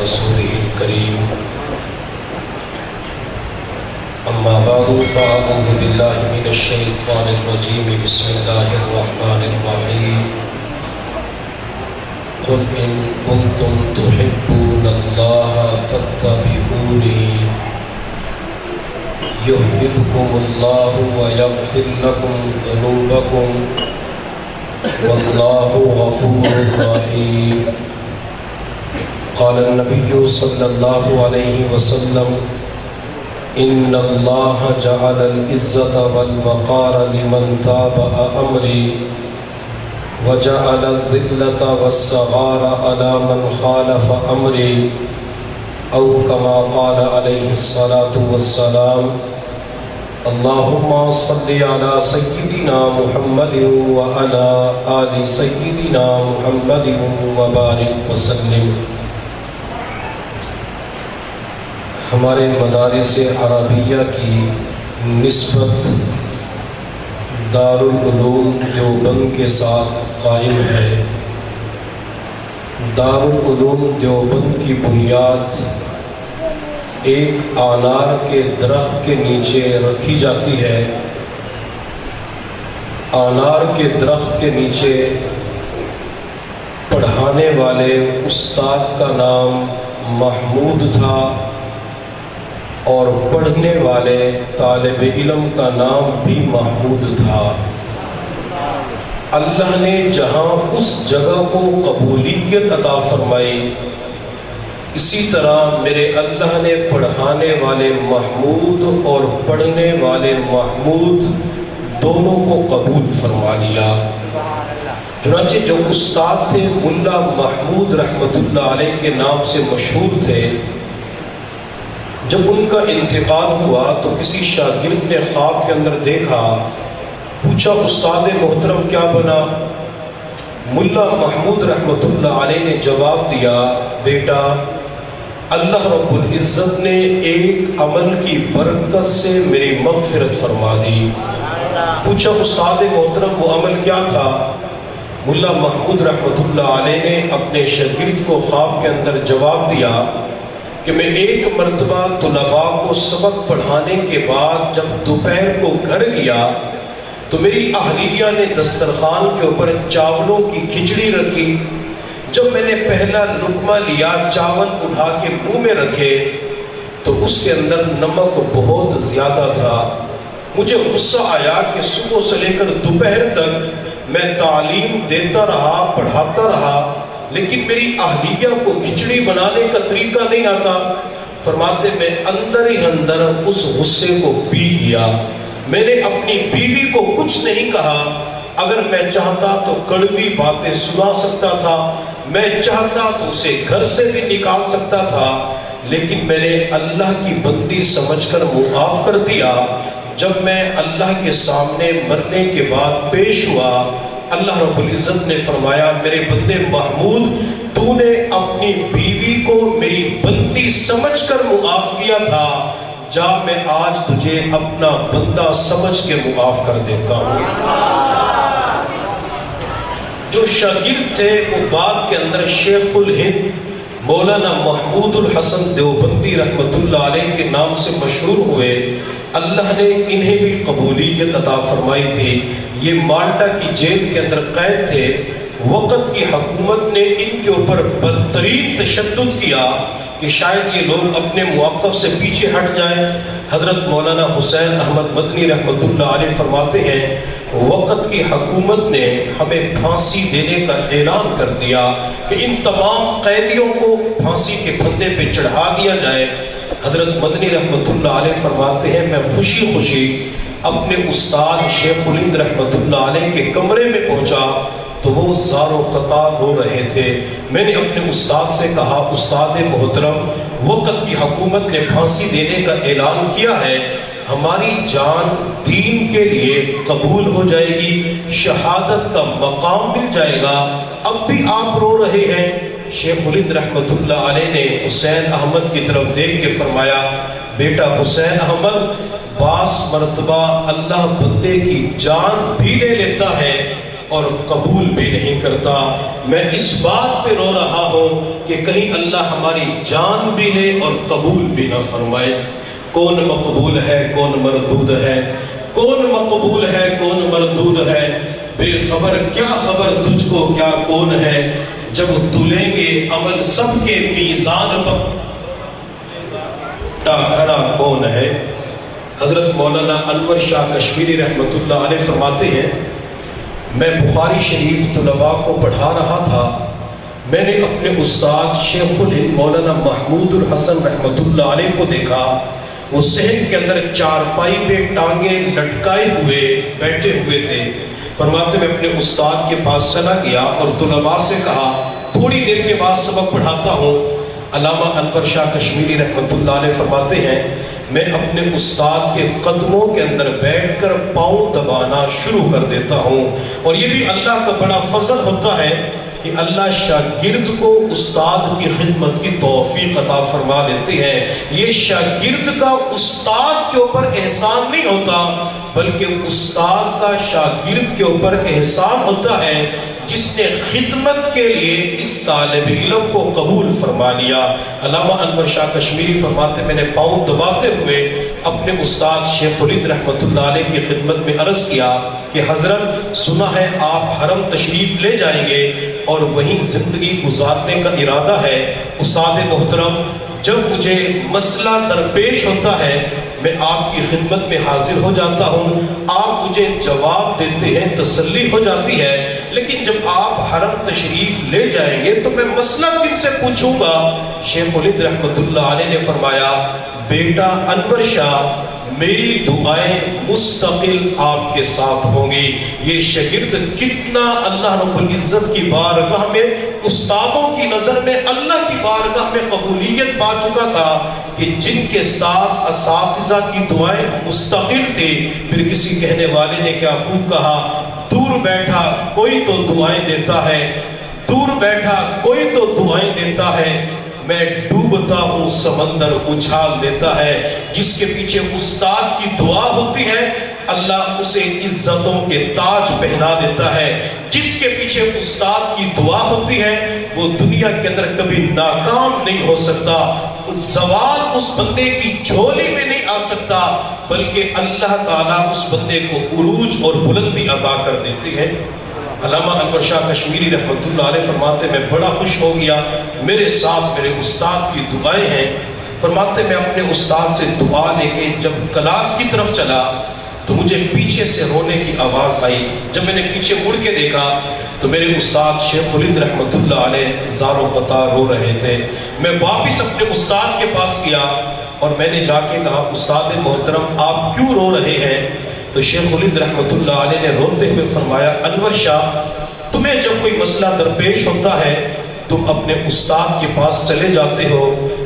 رسوله الكريم أما بعد فأعوذ بالله من الشيطان الرجيم بسم الله الرحمن الرحيم قل إن كنتم تحبون الله فاتبعوني يحببكم الله ويغفر لكم ذنوبكم والله غفور رحيم قال النبي صلى الله عليه وسلم إن الله جعل العزة والوقار لمن تابع أمري وجعل الذلة والصغار على من خالف أمري أو كما قال عليه الصلاة والسلام اللهم صل على سيدنا محمد وعلى آل سيدنا محمد وبارك وسلم۔ ہمارے مدارس عربیہ کی نسبت دارالعلوم دیوبند کے ساتھ قائم ہے۔ دارالعلوم دیوبند کی بنیاد ایک انار کے درخت کے نیچے رکھی جاتی ہے۔ انار کے درخت کے نیچے پڑھانے والے استاد کا نام محمود تھا اور پڑھنے والے طالب علم کا نام بھی محمود تھا۔ اللہ نے جہاں اس جگہ کو قبولیت عطا فرمائی، اسی طرح میرے اللہ نے پڑھانے والے محمود اور پڑھنے والے محمود دونوں کو قبول فرما لیا۔ چنانچہ جو استاد تھے ملا محمود رحمۃ اللہ علیہ کے نام سے مشہور تھے، جب ان کا انتقال ہوا تو کسی شاگرد نے خواب کے اندر دیکھا، پوچھا استاد محترم کیا بنا؟ ملا محمود رحمۃ اللہ علیہ نے جواب دیا، بیٹا اللہ رب العزت نے ایک عمل کی برکت سے میری مغفرت فرما دی۔ پوچھا استاد محترم وہ عمل کیا تھا؟ ملا محمود رحمۃ اللہ علیہ نے اپنے شاگرد کو خواب کے اندر جواب دیا کہ میں ایک مرتبہ طلباء کو سبق پڑھانے کے بعد جب دوپہر کو گھر گیا تو میری اہلیہ نے دسترخوان کے اوپر چاولوں کی کھچڑی رکھی۔ جب میں نے پہلا لقمہ لیا، چاول اٹھا کے منہ میں رکھے تو اس کے اندر نمک بہت زیادہ تھا۔ مجھے غصہ آیا کہ صبح سے لے کر دوپہر تک میں تعلیم دیتا رہا، پڑھاتا رہا، لیکن میری اہلیہ کو کھچڑی بنانے کا طریقہ نہیں آتا۔ فرماتے میں اندر ہی اندر اس غصے کو پی گیا۔ میں نے اپنی بیوی کو کچھ نہیں کہا، اگر میں چاہتا تو کڑوی باتیں سنا سکتا تھا، میں چاہتا تو اسے گھر سے بھی نکال سکتا تھا، لیکن میں نے اللہ کی بندی سمجھ کر معاف کر دیا۔ جب میں اللہ کے سامنے مرنے کے بعد پیش ہوا، اللہ رب العزت نے فرمایا میرے بندے محمود تو نے اپنی بیوی کو میری بندی سمجھ کر معاف کیا تھا، جا میں آج تجھے اپنا بندہ سمجھ کے معاف کر دیتا ہوں۔ جو شاگرد تھے وہ بعد کے اندر شیخ الہند مولانا محمود الحسن دیوبندی رحمۃ اللہ علیہ کے نام سے مشہور ہوئے۔ اللہ نے انہیں بھی قبولیت عطا فرمائی تھی۔ یہ مالٹا کی جیل کے اندر قید تھے۔ وقت کی حکومت نے ان کے اوپر بدترین تشدد کیا کہ شاید یہ لوگ اپنے موقف سے پیچھے ہٹ جائیں۔ حضرت مولانا حسین احمد مدنی رحمۃ اللہ علیہ فرماتے ہیں وقت کی حکومت نے ہمیں پھانسی دینے کا اعلان کر دیا کہ ان تمام قیدیوں کو پھانسی کے پھندے پہ چڑھا دیا جائے۔ حضرت مدنی رحمۃ اللہ علیہ فرماتے ہیں میں خوشی خوشی اپنے استاد شیخ الہند رحمۃ اللہ علیہ کے کمرے میں پہنچا تو وہ زار و قطار ہو رہے تھے۔ میں نے اپنے استاد سے کہا استاد محترم وقت کی حکومت نے پھانسی دینے کا اعلان کیا ہے، ہماری جان دین کے لیے قبول ہو جائے گی، شہادت کا مقام مل جائے گا، اب بھی آپ رو رہے ہیں؟ شیخ الہند رحمۃ اللہ علیہ نے حسین احمد کی طرف دیکھ کے فرمایا بیٹا حسین احمد بعض مرتبہ اللہ بندے کی جان بھی لے لیتا ہے اور قبول بھی نہیں کرتا۔ میں اس بات پہ رو رہا ہوں کہ کہیں اللہ ہماری جان بھی لے اور قبول بھی نہ فرمائے۔ کون مقبول ہے کون مردود ہے، کون مقبول ہے کون مردود ہے، بے خبر کیا خبر تجھ کو کیا کون ہے، جب تلیں گے عمل سب کے میزان پر کھڑا کون ہے۔ حضرت مولانا انور شاہ کشمیری رحمۃ اللہ علیہ فرماتے ہیں، میں بخاری شریف طلباء کو پڑھا رہا تھا، میں نے اپنے استاد شیخ الہند مولانا محمود الحسن رحمۃ اللہ علیہ کو دیکھا، وہ صحن کے اندر چارپائی پہ ٹانگیں لٹکائے ہوئے بیٹھے ہوئے تھے۔ فرماتے میں اپنے استاد کے پاس چلا گیا اور طلباء سے کہا تھوڑی دیر کے بعد سبق پڑھاتا ہوں۔ علامہ انور شاہ کشمیری رحمۃ اللہ علیہ فرماتے ہیں، میں اپنے استاد کے قدموں کے اندر بیٹھ کر پاؤں دبانا شروع کر دیتا ہوں، اور یہ بھی اللہ کا بڑا فضل ہوتا ہے کہ اللہ شاگرد کو استاد کی خدمت کی توفیق عطا فرما دیتے ہیں۔ یہ شاگرد کا استاد کے اوپر احسان نہیں ہوتا، بلکہ استاد کا شاگرد کے اوپر احسان ہوتا ہے جس نے خدمت کے لیے اس طالب علم کو قبول فرما لیا۔ علامہ انور شاہ کشمیری فرماتے میں نے پاؤں دباتے ہوئے اپنے استاد شیخ الہند رحمۃ اللہ علیہ کی خدمت میں عرض کیا کہ حضرت سنا ہے آپ حرم تشریف لے جائیں گے اور وہیں زندگی گزارنے کا ارادہ ہے۔ استاد محترم، جب مجھے مسئلہ درپیش ہوتا ہے میں آپ کی خدمت میں حاضر ہو جاتا ہوں، آپ مجھے جواب دیتے ہیں، تسلی ہو جاتی ہے، لیکن جب آپ حرم تشریف لے جائیں گے تو میں مسئلہ کن سے پوچھوں گا؟ شیخ الہند رحمۃ اللہ علیہ نے فرمایا، بیٹا انور شاہ، میری دعائیں مستقل آپ کے ساتھ ہوں گی۔ یہ شاگرد کتنا اللہ رب العزت کی بارگاہ میں، استادوں کی نظر میں اللہ کی بارگاہ میں قبولیت پا چکا تھا کہ جن کے ساتھ اساتذہ کی دعائیں مستقل تھی۔ پھر کسی کہنے والے نے کیا خوب کہا، دور بیٹھا کوئی تو دعائیں دیتا ہے، دور بیٹھا کوئی تو دعائیں دیتا ہے، میں ڈوبتا ہوں سمندر اچھال دیتا ہے۔ جس کے پیچھے استاد کی دعا ہوتی ہے اللہ اسے عزتوں کے تاج پہنا دیتا ہے، جس کے پیچھے استاد کی دعا ہوتی ہے وہ دنیا کے اندر کبھی ناکام نہیں ہو سکتا، زوال اس بندے کی جھولی میں نہیں آ سکتا، بلکہ اللہ تعالیٰ اس بندے کو عروج اور بلندی عطا کر دیتی ہے۔ علامہ انور شاہ کشمیری رحمۃ اللہ علیہ فرماتے میں بڑا خوش ہو گیا، میرے ساتھ میرے استاد کی دعائیں ہیں۔ فرماتے میں اپنے استاد سے دعا لے کے جب کلاس کی طرف چلا تو مجھے پیچھے سے رونے کی آواز آئی۔ جب میں نے پیچھے مڑ کے دیکھا تو میرے استاد شیخ الہند رحمۃ اللہ علیہ زاروں قطار رو رہے تھے۔ میں واپس اپنے استاد کے پاس گیا اور میں نے جا کے کہا، استاد محترم آپ کیوں رو رہے ہیں؟ تو شیخ الہند رحمۃ اللہ علیہ نے روتے ہوئے فرمایا، انور شاہ، تمہیں جب کوئی مسئلہ درپیش ہوتا ہے تم اپنے استاد کے پاس چلے جاتے ہو،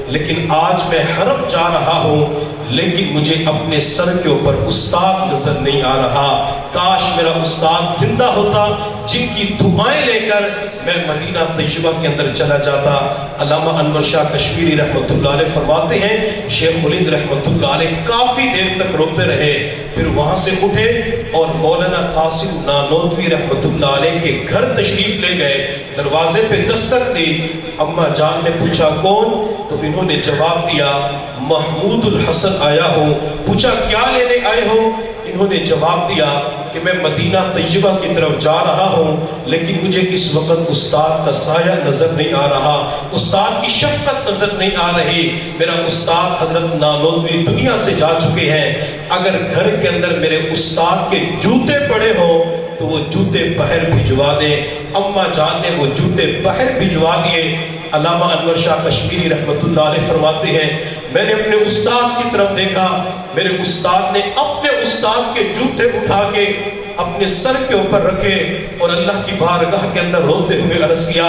لیکن آج میں حرم جا رہا ہوں لیکن مجھے اپنے سر کے اوپر استاد نظر نہیں آ رہا۔ کاش میرا استاد زندہ ہوتا جن کی دعائیں لے کر میں مدینہ طیبہ کے اندر چلا جاتا۔ علامہ انور شاہ کشمیری رحمۃ اللہ علیہ فرماتے ہیں شیخ الہند رحمۃ اللہ علیہ کافی دیر تک روتے رہے، پھر وہاں سے اٹھے اور مولانا قاسم نانوتوی رحمۃ اللہ علیہ کے گھر تشریف لے گئے۔ دروازے پہ دستک دی، اماں جان نے پوچھا کون؟ تو انہوں نے جواب دیا محمود الحسن آیا ہوں۔ پوچھا کیا لینے آئے ہو؟ انہوں نے جواب دیا کہ میں مدینہ طیبہ کی طرف جا رہا ہوں لیکن مجھے اس وقت استاد کا سایہ نظر نہیں آ رہا، استاد کی شفقت نظر نہیں آ رہی، میرا استاد حضرت نانوتوی دنیا سے جا چکے ہیں، اگر گھر کے اندر میرے استاد کے جوتے پڑے ہوں تو وہ جوتے باہر بھجوا دیں۔ اماں جان نے وہ جوتے باہر بھجوا دیے۔ علامہ انور شاہ کشمیری رحمۃ اللہ علیہ فرماتے ہیں میں نے اپنے استاد کی طرف دیکھا، میرے استاد نے اپنے استاد کے جوتے اٹھا کے اپنے سر کے اوپر رکھے اور اللہ کی بارگاہ کے اندر روتے ہوئے عرض کیا،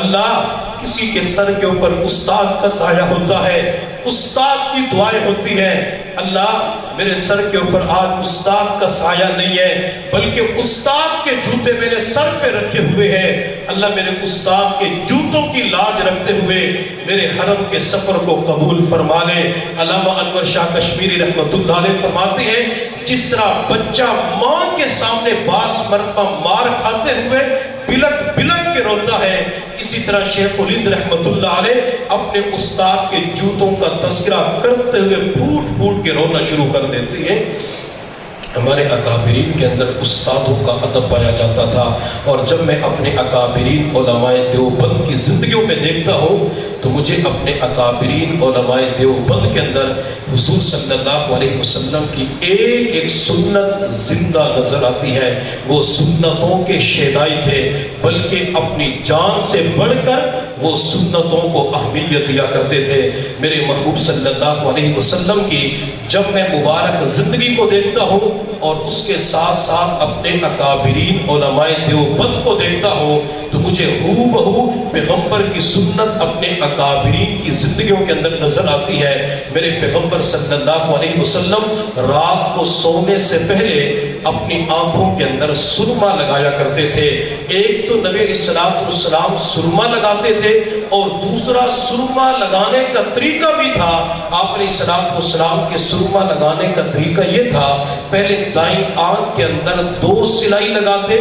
اللہ کسی کے سر کے اوپر استاد کا سایہ ہوتا ہے، استاد کی دعائیں ہوتی ہیں، اللہ میرے سر کے اوپر آج استاد کا سایہ نہیں ہے بلکہ استاد کے جوتے میرے سر پہ رکھے ہوئے ہیں، اللہ میرے استاد کے جوتوں کی لاج رکھتے ہوئے میرے حرم کے سفر کو قبول فرما لے۔ علامہ انور شاہ کشمیری رحمۃ اللہ علیہ فرماتے ہیں جس طرح بچہ ماں کے سامنے 22 مرتبہ مار کھاتے ہوئے بلک بلک کے روتا ہے، اسی طرح شیخ الہند رحمت اللہ علیہ اپنے استاد کے جوتوں کا تذکرہ کرتے ہوئے پھوٹ پھوٹ کے رونا شروع کر دیتے ہیں۔ ہمارے اکابرین کے اندر استادوں کا ادب پایا جاتا تھا، اور جب میں اپنے اکابرین علماء دیوبند کی زندگیوں میں دیکھتا ہوں تو مجھے اپنے اکابرین علماء دیوبند کے اندر حضور صلی اللہ علیہ وسلم کی ایک ایک سنت زندہ نظر آتی ہے۔ وہ سنتوں کے شیدائی تھے، بلکہ اپنی جان سے بڑھ کر وہ سنتوں کو اہمیت دیا کرتے تھے۔ میرے محبوب صلی اللہ علیہ وسلم کی جب میں مبارک زندگی کو دیکھتا ہوں اور اس کے ساتھ ساتھ اپنے اکابرین علماء دیوبند کو دیکھتا ہوں تو مجھے ہو بہو پیغمبر کی سنت اپنے اکابرین کی زندگیوں کے اندر نظر آتی ہے۔ میرے پیغمبر صلی اللہ علیہ وسلم رات کو سونے سے پہلے اپنی آنکھوں کے اندر سرما لگایا کرتے تھے۔ ایک تو نبی علیہ السلام سرما لگاتے تھے، اور دوسرا سرما لگانے کا طریقہ بھی تھا۔ آپ علیہ السلام کے سرما لگانے کا طریقہ یہ تھا، پہلے دائیں آنکھ کے اندر 2 سلائی لگاتے،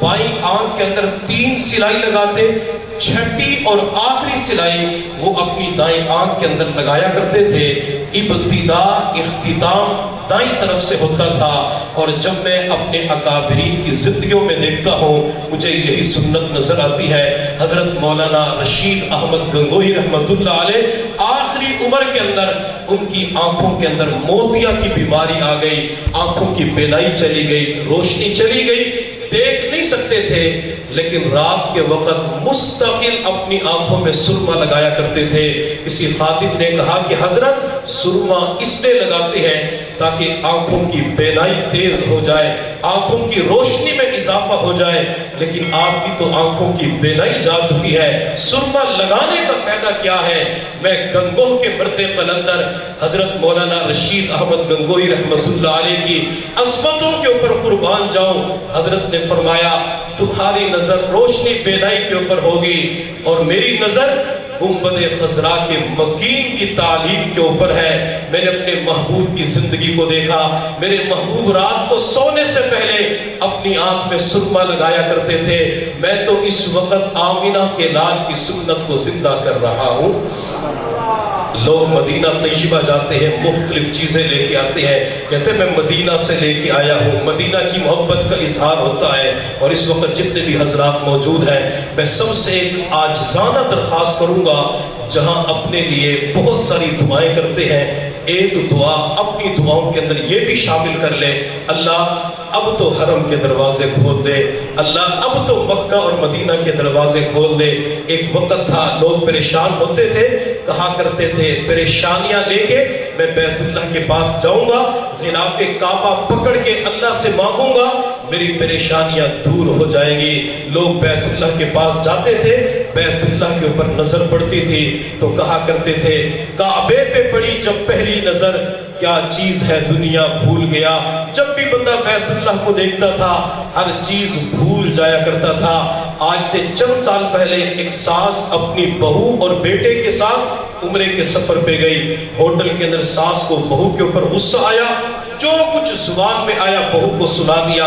بائیں آنکھ کے اندر 3 سلائی لگاتے، چھٹی اور آخری سلائی وہ اپنی دائیں آنکھ کے اندر لگایا کرتے تھے۔ ابتدا اختتام دائیں طرف سے ہوتا تھا، اور جب میں اپنے اکابرین کی زندگیوں میں دیکھتا ہوں مجھے یہی سنت نظر آتی ہے۔ حضرت مولانا رشید احمد گنگوہی رحمت اللہ علیہ آخری عمر کے اندر ان کی آنکھوں کے اندر موتیا کی بیماری آ گئی، آنکھوں کی بینائی چلی گئی، روشنی چلی گئی، دیکھ نہیں سکتے تھے، لیکن رات کے وقت مستقل اپنی آنکھوں میں سرما لگایا کرتے تھے۔ کسی خادم نے کہا کہ حضرت سرما اس لیے لگاتے ہیں تاکہ آنکھوں کی بینائی تیز ہو جائے، آنکھوں کی روشنی میں اضافہ ہو جائے، لیکن آپ کی تو آنکھوں کی بینائی جا چکی ہے، سرما لگانے کا فائدہ کیا ہے؟ میں گنگوہ کے مرد قلندر حضرت مولانا رشید احمد گنگوہی رحمت اللہ علیہ کی عظمتوں کے اوپر قربان جاؤں۔ حضرت نے فرمایا تمہاری نظر روشنی بینائی کے اوپر ہوگی اور میری نظر گنبد خضرا کے مکین کی تعلیم کے اوپر ہے۔ میں نے اپنے محبوب کی زندگی کو دیکھا، میرے محبوب رات کو سونے سے پہلے اپنی آنکھ میں سرما لگایا کرتے تھے۔ میں تو اس وقت آمینہ کے لال کی سنت کو زندہ کر رہا ہوں۔ لوگ مدینہ طیبہ جاتے ہیں، مختلف چیزیں لے کے آتے ہیں، کہتے ہیں میں مدینہ سے لے کے آیا ہوں، مدینہ کی محبت کا اظہار ہوتا ہے۔ اور اس وقت جتنے بھی حضرات موجود ہیں میں سب سے ایک عاجزانہ درخواست کروں گا، جہاں اپنے لیے بہت ساری دعائیں کرتے ہیں، ایک دعا اپنی دعاؤں کے اندر یہ بھی شامل کر لے، اللہ اب تو حرم کے دروازے کھول دے، اللہ اب تو مکہ اور مدینہ کے دروازے کھول دے۔ ایک وقت تھا لوگ پریشان ہوتے تھے، کہا کرتے تھے پریشانیاں لے کے میں بیت اللہ کے پاس جاؤں گا، غلاف کعبہ پکڑ کے اللہ سے مانگوں گا، میری پریشانیاں دور ہو جائیں گی۔ لوگ بیت اللہ کے پاس جاتے تھے، بیت اللہ کے اوپر نظر پڑتی تھی تو کہا کرتے تھے کعبے پہ پڑی جب پہلی نظر، کیا چیز ہے دنیا بھول گیا۔ جب بھی بندہ بیت اللہ کو دیکھتا تھا ہر چیز بھول جایا کرتا تھا۔ آج سے چند سال پہلے ایک ساس اپنی بہو اور بیٹے کے ساتھ عمرے کے سفر پہ گئی، ہوٹل کے اندر ساس کو بہو کے اوپر غصہ آیا، جو کچھ زبان میں آیا بہو کو سنا دیا،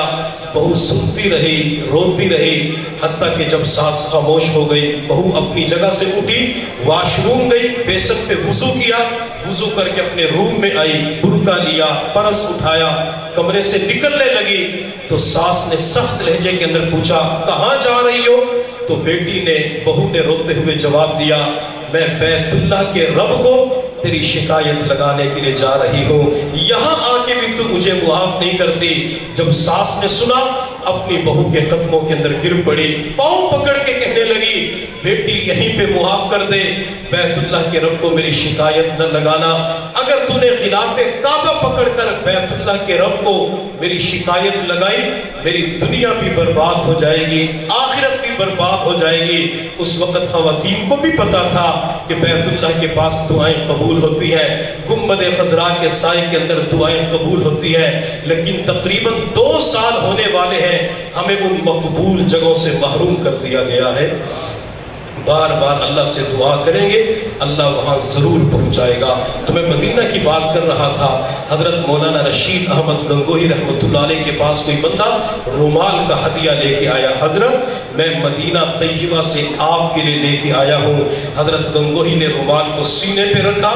بہو سنتی رہی، روتی رہی، حتیٰ کہ جب ساس خاموش ہو گئی بہو اپنی جگہ سے اٹھی، واش روم گئی، بیسن پہ وضو کیا، وضو کر کے اپنے روم میں آئی، برقع لیا، پرس اٹھایا، کمرے سے نکلنے لگی تو ساس نے سخت لہجے کے اندر پوچھا کہاں جا رہی ہو؟ تو بیٹی نے، بہو نے روتے ہوئے جواب دیا میں بیت اللہ کے رب کو تیری شکایت لگانے کے لیے جا رہی ہوں، یہاں آ کے بھی تو مجھے معاف نہیں کرتی۔ جب ساس نے سنا اپنی بہو کے قدموں کے اندر گر پڑی، پاؤں پکڑ کے کہنے لگی بیٹی یہیں پہ معاف کر دے، بیت اللہ کے رب کو میری شکایت نہ لگانا، اگر تو نے غلاف کعبہ پکڑ کر بیت اللہ کے رب کو میری شکایت لگائی میری دنیا بھی برباد ہو جائے گی، آخرت بھی تاریخ برباد ہو جائے گی۔ اس وقت خواتین کو بھی پتا تھا کہ بیت اللہ کے پاس دعائیں قبول ہوتی ہیں، گنبد خضراء کے سائے کے اندر دعائیں قبول ہوتی ہیں، لیکن تقریباً 2 سال ہونے والے ہیں، ہمیں ان مقبول جگہوں سے محروم کر دیا گیا ہے۔ بار بار اللہ سے دعا کریں گے، اللہ وہاں ضرور پہنچائے گا۔ تو میں مدینہ کی بات کر رہا تھا، حضرت مولانا رشید احمد گنگوہی رحمۃ اللہ علیہ کے پاس کوئی بندہ رومال کا ہدیہ لے کے آیا، حضرت میں مدینہ طیبہ سے آپ کے لیے لے کے آیا ہوں۔ حضرت گنگوہی نے رومال کو سینے پہ رکھا،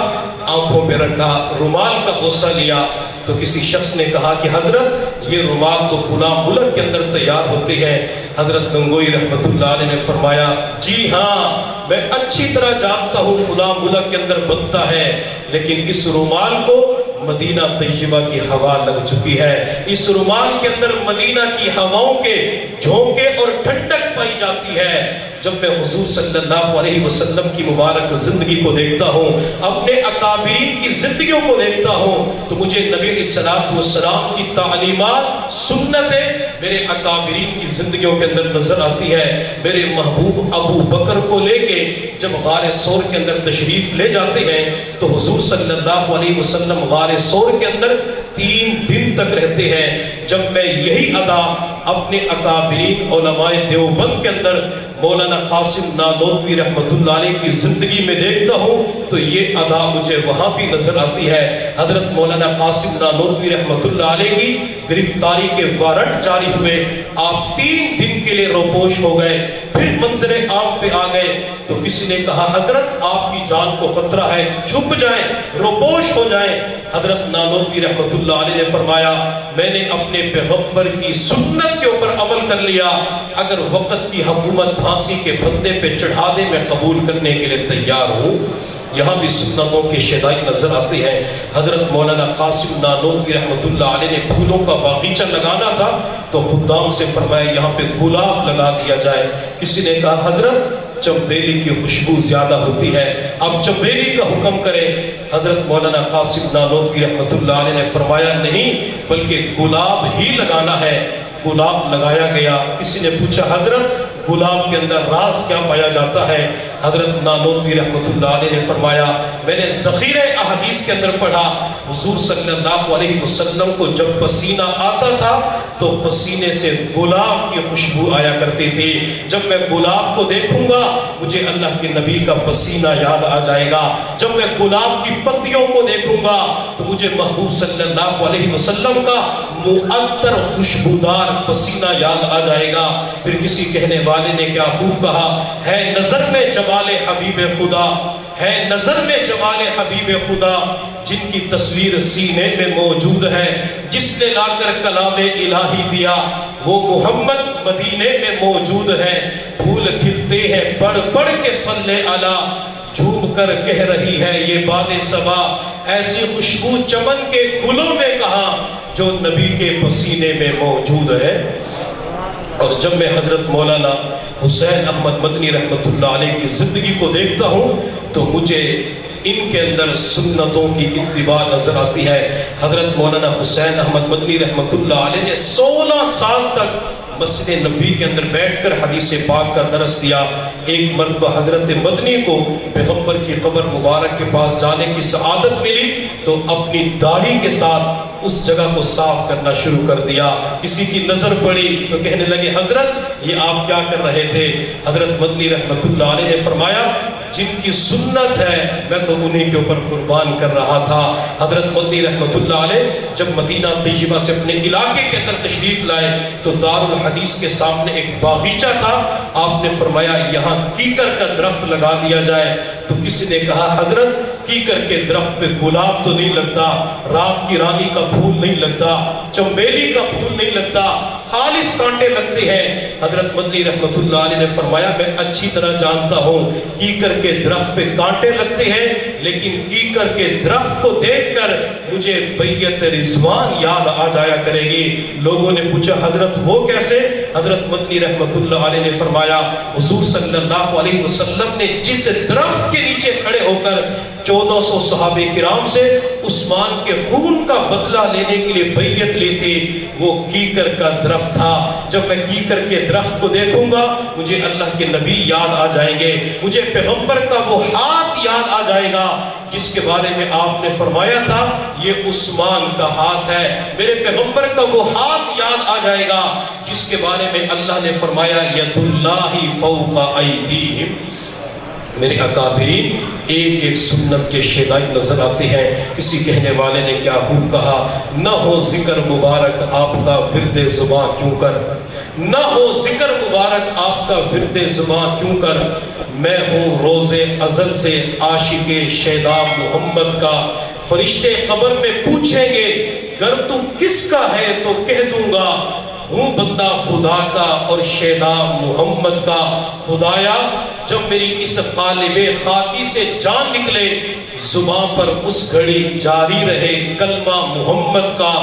آنکھوں پہ رکھا، رومال کا بوسہ لیا، تو کسی شخص نے کہا کہ حضرت یہ رومال تو فلاں ملک کے اندر تیار ہوتے ہیں۔ حضرت گنگوہی رحمۃ اللہ علیہ نے فرمایا جی ہاں میں اچھی طرح جانتا ہوں فلاں ملک کے اندر بنتا ہے، لیکن اس رومال کو مدینہ طیبہ کی ہوا لگ چکی ہے، اس رومال کے اندر مدینہ کی ہواؤں کے جھونکے اور ٹھنڈک پائی جاتی ہے۔ جب میں حضور صلی اللہ علیہ وسلم کی مبارک زندگی کو دیکھتا ہوں، اپنے اکابرین کی زندگیوں کو دیکھتا ہوں، تو مجھے نبی علیہ السلام کی تعلیمات، سنتیں میرے اکابرین کی زندگیوں کے اندر نظر آتی ہے۔ میرے محبوب ابو بکر کو لے کے جب غار ثور کے اندر تشریف لے جاتے ہیں تو حضور صلی اللہ علیہ وسلم غار ثور کے اندر 3 دن تک رہتے ہیں۔ جب میں یہی ادا اپنے اکابرین علماء دیوبند کے اندر مولانا قاسم نانوتوی رحمۃ اللہ علیہ کی زندگی میں دیکھتا ہوں تو یہ ادا مجھے وہاں بھی نظر آتی ہے۔ حضرت مولانا قاسم نانوتوی رحمۃ اللہ علیہ کی گرفتاری کے وارنٹ جاری ہوئے، آپ 3 دن کے لیے روپوش ہو گئے، پھر منظر عام پہ آ گئے تو کسی نے کہا حضرت آپ کی جان کو خطرہ ہے، چھپ جائیں، روپوش ہو جائیں۔ حضرت نانوتوی رحمۃ اللہ علیہ نے فرمایا میں نے اپنے پیغمبر کی سنت کے اوپر عمل کر لیا، اگر وقت کی حکومت پھانسی کے پھندے پہ چڑھا دے میں قبول کرنے کے لیے تیار ہوں۔ یہاں بھی سنتوں کی شیدائی نظر آتی ہے۔ حضرت مولانا قاسم نانوتوی رحمۃ اللہ علیہ نے پھولوں کا باغیچہ لگانا تھا تو خدام سے فرمایا یہاں پہ گلاب لگا دیا جائے۔ کسی نے کہا حضرت چنبیلی کی خوشبو زیادہ ہوتی ہے، اب چنبیلی کا حکم کریں۔ حضرت مولانا قاسم نانوتوی رحمۃ اللہ علیہ نے فرمایا نہیں بلکہ گلاب ہی لگانا ہے۔ گلاب لگایا گیا۔ کسی نے پوچھا حضرت گلاب کے اندر راز کیا پایا جاتا ہے؟ حضرت نانوتوی رحمۃ اللہ علیہ نے فرمایا میں نے ذخیرہ احادیث کے اندر پڑھا حضور صلی اللہ علیہ وسلم کو جب پسینہ آتا تھا تو پسینے سے گلاب کی خوشبو آیا کرتی تھی۔ جب میں گلاب کو دیکھوں گا مجھے اللہ کے نبی کا پسینہ یاد آ جائے گا، جب میں گلاب کی پتیوں کو دیکھوں گا تو مجھے محبوب صلی اللہ علیہ وسلم کا معطر خوشبودار پسینہ یاد آ جائے گا۔ پھر کسی کہنے والے نے کیا خوب کہا ہے نظر میں جمال حبیب خدا، ہے نظر میں جمال حبیب خدا، جن کی تصویر سینے میں موجود ہے، جس نے لا کر کلام الہی دیا وہ محمد مدینے میں موجود ہے، پھول کھلتے ہیں پڑھ پڑھ کے صلی علی، جھوم کر کہہ رہی ہے یہ باد صبا، ایسی خوشبو چمن کے گلوں میں کہاں جو نبی کے پسینے میں موجود ہے۔ اور جب میں حضرت مولانا حسین احمد مدنی رحمۃ اللہ علیہ کی زندگی کو دیکھتا ہوں تو مجھے ان کے اندر سنتوں کی اتباع نظر آتی ہے۔ حضرت مولانا حسین احمد مدنی رحمۃ اللہ علیہ نے 16 سال تک مسجد نبی کے اندر بیٹھ کر حدیث پاک کا درس دیا۔ ایک مرتبہ حضرت مدنی کو پیغمبر کی قبر مبارک کے پاس جانے کی سعادت ملی تو اپنی داڑھی کے ساتھ اس جگہ کو صاف کرنا شروع کر دیا۔ کسی کی نظر پڑی تو کہنے لگے حضرت یہ آپ کیا کر رہے تھے؟ حضرت مدنی رحمۃ اللہ علیہ نے فرمایا جن کی سنت ہے میں تو انہی کے اوپر قربان کر رہا تھا۔ حضرت مدنی رحمۃ اللہ علیہ جب مدینہ طیبہ سے اپنے علاقے کے اندر تشریف لائے تو دار الحدیث کے سامنے ایک باغیچہ تھا، آپ نے فرمایا یہاں کیکر کا درخت لگا دیا جائے۔ تو کسی نے کہا حضرت کیکر کے درخت پہ گلاب تو نہیں لگتا، رات کی رانی کا پھول نہیں لگتا، چنبیلی کا پھول نہیں لگتا، خالص کانٹے لگتے ہیں۔ حضرت مدنی رحمۃ اللہ علیہ نے فرمایا میں اچھی طرح جانتا ہوں کیکر کے درخت پہ کانٹے لگتے ہیں، لیکن کیکر کے درخت کو دیکھ کر مجھے بیعت رضوان یاد آ جایا کرے گی۔ لوگوں نے پوچھا حضرت وہ کیسے؟ حضرت مدنی رحمۃ اللہ علیہ نے فرمایا حضور صلی اللہ علیہ وسلم نے جس درخت کے نیچے کھڑے ہو کر 1400 صحابہ کرام سے عثمان کے خون کا بدلہ لینے کے لیے بیعت لی تھی، وہ کیکر کا درخت تھا۔ جب میں کیکر کے درخت کو دیکھوں گا مجھے اللہ کے نبی یاد آ جائیں گے، مجھے پیغمبر کا وہ ہاتھ یاد آ جائے گا جس کے بارے میں آپ نے فرمایا تھا یہ عثمان کا ہاتھ ہے۔ میرے پیغمبر کا وہ ہاتھ یاد آ جائے گا جس کے بارے میں اللہ نے فرمایا ید اللہ فوق ایدیہم۔ میرے اکابرین ایک ایک سنت کے شیدائی نظر آتے ہیں۔ کسی کہنے والے نے کیا خوب کہا، نہ ہو ذکر مبارک آپ کا ورد زباں کیوں کر، نہ ہو ذکر مبارک آپ کا ورد زباں کیوں کر، میں ہوں روز ازل سے عاشق شیدا محمد کا، فرشتے قبر میں پوچھیں گے گر تو کس کا ہے تو کہہ دوں گا ہوں بندہ خدا کا اور شیدا محمد کا۔ خدایا جب میری اس قالب خاکی سے جان نکلے زباں پر اس گھڑی جاری رہے کلمہ محمد کا۔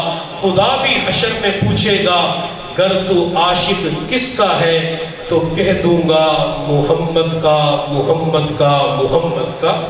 خدا بھی حشر میں پوچھے گا گر تو عاشق کس کا ہے تو کہہ دوں گا محمد کا محمد کا محمد کا۔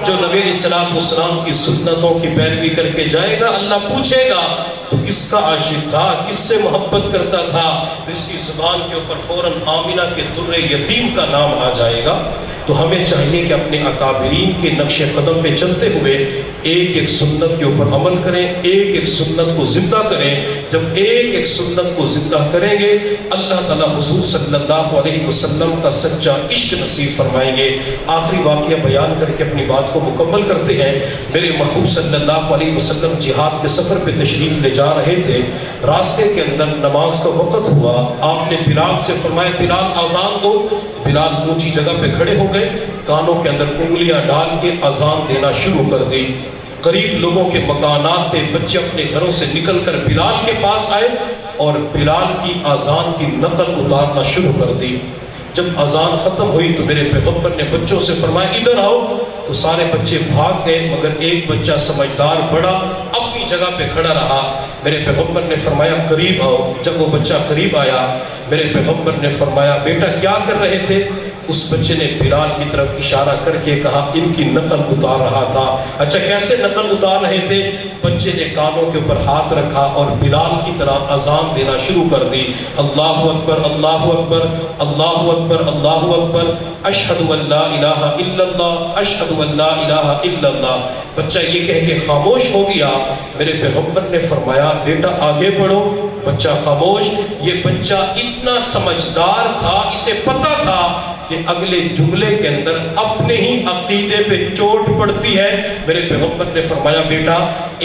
جو نبی علیہ السلام کی سنتوں کی پیروی کر کے جائے گا اللہ پوچھے گا تو کس کا عاشق تھا، کس سے محبت کرتا تھا، تو اس کی زبان کے اوپر فوراً آمنہ کے در یتیم کا نام آ جائے گا۔ تو ہمیں چاہیے کہ اپنے اکابرین کے نقش قدم پہ چلتے ہوئے ایک ایک سنت کے اوپر عمل کریں، ایک ایک سنت کو زندہ کریں۔ جب ایک ایک سنت کو زندہ کریں گے اللہ تعالیٰ حضور صلی اللہ علیہ وسلم کا سچا عشق نصیب فرمائیں گے۔ آخری واقعہ بیان کر کے اپنی بات کو مکمل کرتے ہیں۔ میرے محبوب صلی اللہ علیہ وسلم جہاد کے سفر پہ تشریف لے جا رہے تھے، راستے کے اندر نماز کا وقت ہوا، آپ نے بلال سے فرمایا بلال اذان دو۔ بلال اونچی جگہ پہ کھڑے ہو گئے، کانوں کے اندر انگلیاں ڈال کے اذان دینا شروع کر دی۔ قریب لوگوں کے مکانات تھے، بچے اپنے گھروں سے نکل کر بلال کے پاس آئے اور بلال کی اذان کی نقل اتارنا شروع کر دی۔ جب اذان ختم ہوئی تو میرے پیغمبر نے بچوں سے فرمایا ادھر آؤ، تو سارے بچے بھاگ گئے مگر ایک بچہ سمجھدار بڑا اپنی جگہ پہ کھڑا رہا۔ میرے پیغمبر نے فرمایا قریب آؤ۔ جب وہ بچہ قریب آیا میرے پیغمبر نے فرمایا بیٹا کیا کر رہے تھے؟ اس بچے نے بلال کی طرف اشارہ کر کے کہا ان کی نقل اتار رہا تھا۔ اچھا کیسے نقل اتار رہے تھے؟ بچے نے کانوں کے اوپر ہاتھ رکھا اور بلال کی طرح اذان دینا شروع کر دی، اللہ اکبر اللہ اکبر اللہ اکبر اللہ اکبر، اشہد ان لا الہ الا اللہ اشہد ان لا الہ الا اللہ۔ بچہ یہ کہہ کے خاموش ہو گیا۔ میرے پیغمبر نے فرمایا بیٹا آگے بڑھو۔ بچہ خاموش۔ یہ بچہ اتنا سمجھدار تھا، اسے پتا تھا کہ اگلے جملے کے اندر اپنے ہی عقیدے پہ چوٹ پڑتی ہے۔ میرے پیغمبر نے فرمایا بیٹا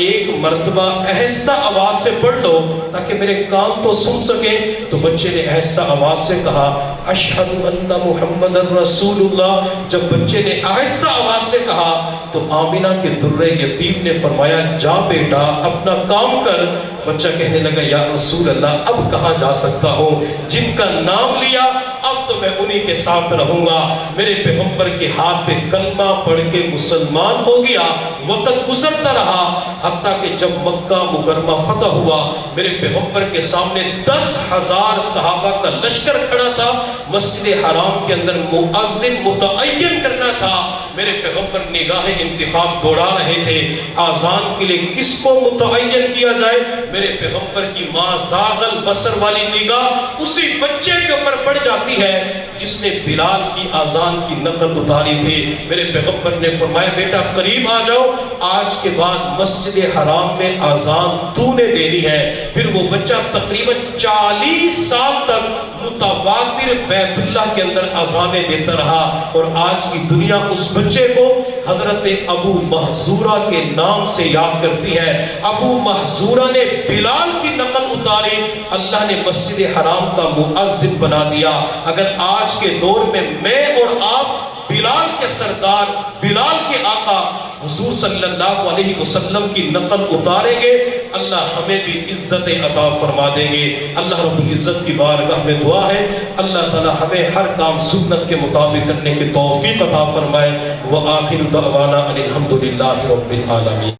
ایک مرتبہ آہستہ آواز سے پڑھ لو تاکہ میرے کان تو سن سکیں۔ تو بچے نے آہستہ آواز سے کہا اشہد ان محمد رسول اللہ۔ جب بچے نے آہستہ آواز سے کہا تو آمنہ کے در یتیم نے فرمایا جا بیٹا اپنا کام کر۔ بچہ کہنے لگا یا رسول اللہ اب کہاں جا سکتا ہوں، جن کا نام لیا اب تو میں انہی کے ساتھ رہوں گا۔ میرے پیغمبر کے ہاتھ پہ کلمہ پڑھ کے مسلمان ہو گیا۔ وقت گزرتا رہا حتیٰ کہ جب مکہ مکرمہ فتح ہوا میرے پیغمبر کے سامنے 10,000 صحابہ کا لشکر کھڑا تھا۔ مسجد حرام کے اندر مؤذن متعین کرنا تھا۔ میرے پیغمبر نگاہ انتخاب دوڑا رہے تھے آذان کے لیے کس کو متعین کیا جائے۔ میرے پیغمبر کی ماں زاغ البصر والی نگاہ اسی بچے کے اوپر پڑ جاتی ہے جس نے بلال کی آذان کی نقل اتاری تھی۔ میرے پیغمبر نے فرمایا بیٹا قریب آ جاؤ، آج کے بعد مسجد حرام میں آذان تو نے دینی ہے۔ پھر وہ بچہ تقریباً 40 سال تک متواتر بیت اللہ کے اندر اذانیں دیتا رہا، اور آج کی دنیا اس بچے کو حضرت ابو محذورہ کے نام سے یاد کرتی ہے۔ ابو محذورہ نے بلال کی نقل اتاری، اللہ نے مسجد حرام کا مؤذن بنا دیا۔ اگر آج کے دور میں اور آپ بلال کے سردار، بلال کے آقا حضور صلی اللہ علیہ وسلم کی نقل اتاریں گے اللہ ہمیں بھی عزت عطا فرما دیں گے۔ اللہ رب العزت کی بارگاہ میں دعا ہے اللہ تعالی ہمیں ہر کام سنت کے مطابق کرنے کی توفیق عطا فرمائے۔ وآخر دعوانا ان الحمد للہ رب العالمین۔